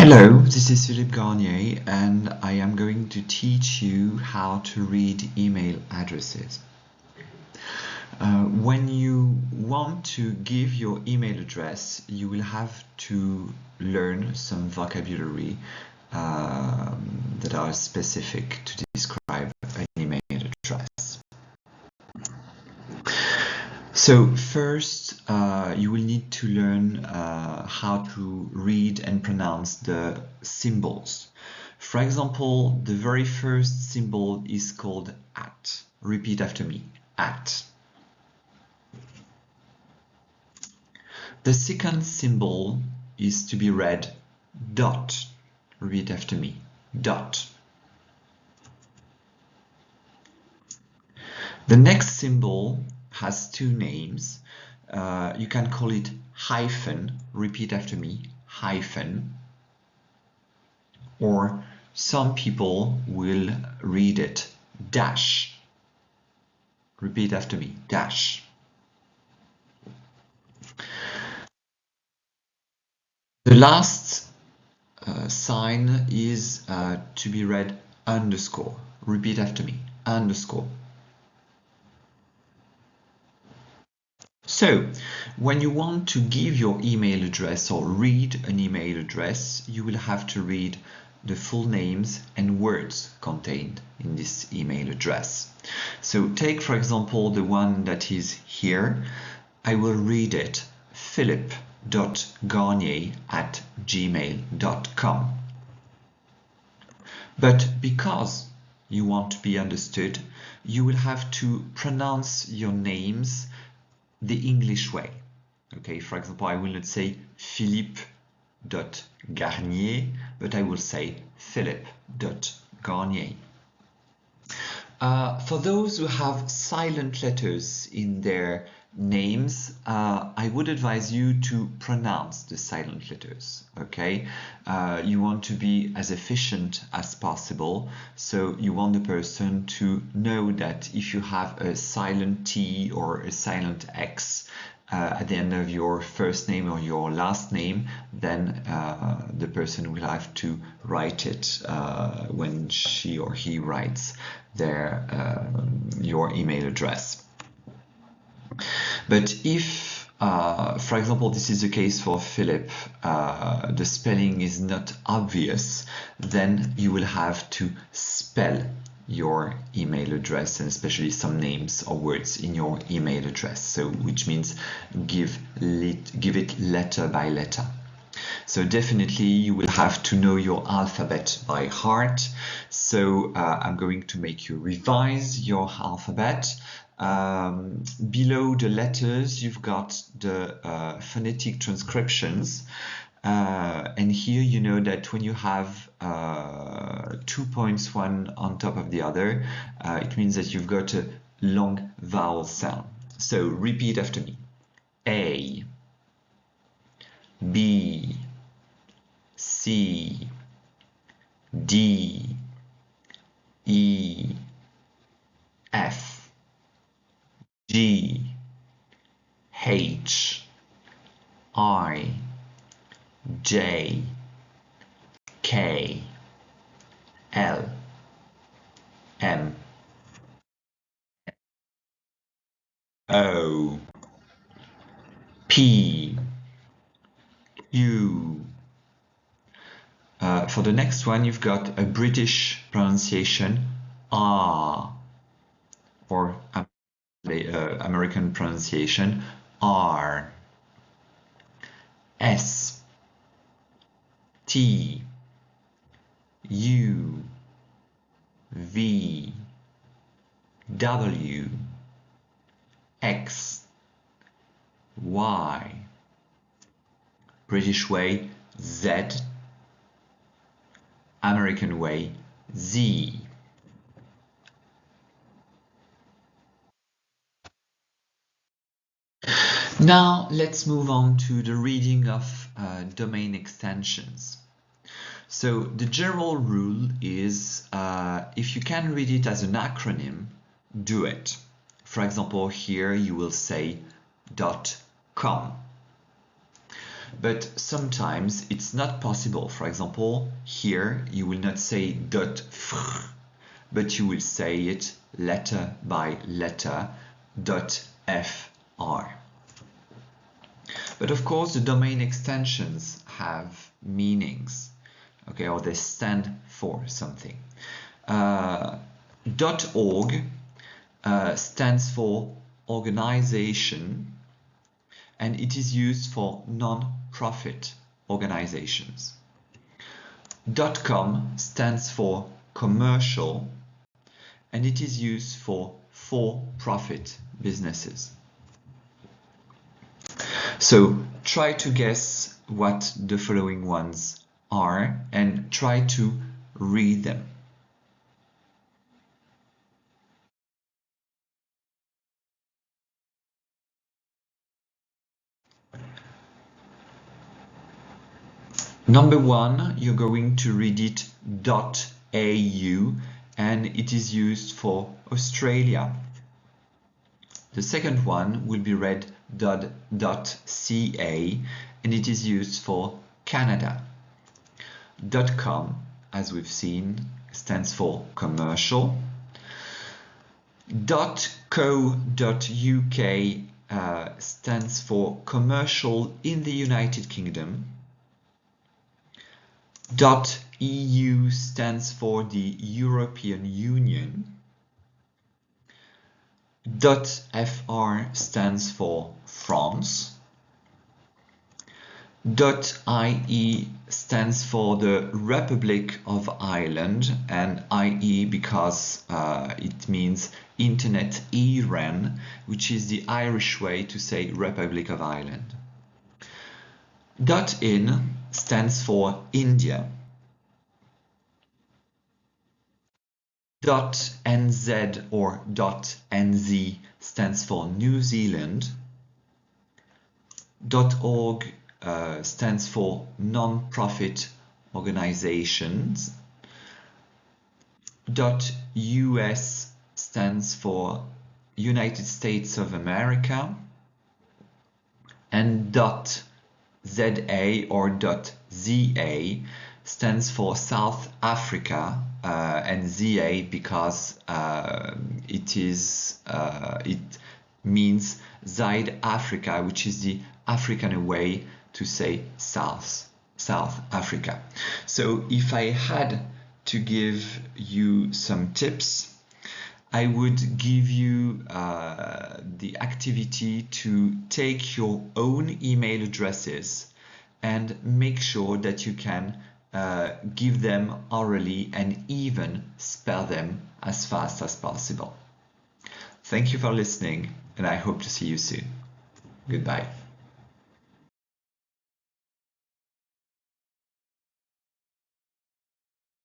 Hello, this is Philippe Garnier and I am going to teach you how to read email addresses. When you want to give your email address, you will have to learn some vocabulary that are specific to describe an email address. So first, you will need to learn how to read and pronounce the symbols. For example, the very first symbol is called at. Repeat after me, at. The second symbol is to be read dot. Repeat after me, dot. The next symbol has two names. You can call it hyphen. Repeat after me, hyphen. Or some people will read it dash. Repeat after me, dash. The last sign is to be read underscore. Repeat after me, underscore. So, when you want to give your email address or read an email address, you will have to read the full names and words contained in this email address. So take, for example, the one that is here. I will read it, philip.garnier@gmail.com. But because you want to be understood, you will have to pronounce your names the English way. Okay, for example, I will not say Philippe.Garnier, but I will say Philip.Garnier. For those who have silent letters in their names, I would advise you to pronounce the silent letters. Okay, you want to be as efficient as possible, so you want the person to know that if you have a silent T or a silent X at the end of your first name or your last name, then the person will have to write it when she or he writes your email address. But if, for example, this is the case for Philip, the spelling is not obvious, then you will have to spell your email address, and especially some names or words in your email address. So, which means give it letter by letter. So definitely you will have to know your alphabet by heart. So I'm going to make you revise your alphabet. Below the letters, you've got the phonetic transcriptions. And here you know that when you have 2 points, one on top of the other, it means that you've got a long vowel sound. So repeat after me. A, B, C, D, E, F, G, H, I, J, K, L, M, O, P, Q. For the next one, you've got a British pronunciation, R, or American pronunciation, R, S, T, U, V, W, X, Y, British way, Z, American way, Z. Now let's move on to the reading of domain extensions. So the general rule is if you can read it as an acronym, do it. For example, here you will say .com. but sometimes it's not possible. For example, here you will not say .fr, but you will say it letter by letter, .fr. But of course, the domain extensions have meanings, okay, or they stand for something. .org stands for organization, and it is used for non-profit organizations. .com stands for commercial, and it is used for-profit businesses. So try to guess what the following ones are and try to read them. Number one, you're going to read it .au, and it is used for Australia. The second one will be read .ca, and it is used for Canada. .com, as we've seen, stands for commercial. .co.uk stands for commercial in the United Kingdom. .eu stands for the European Union. .fr stands for France. .ie stands for the Republic of Ireland, and IE because it means Internet Iran, which is the Irish way to say Republic of Ireland. .in stands for India. .nz or .nz stands for New Zealand. .org stands for non-profit organizations. .us stands for United States of America. And .za or .za stands for South Africa, and ZA because it means Zuid Afrika, which is the African way to say South Africa. So if I had to give you some tips, I would give you the activity to take your own email addresses and make sure that you can give them orally and even spell them as fast as possible. Thank you for listening, and I hope to see you soon. Goodbye.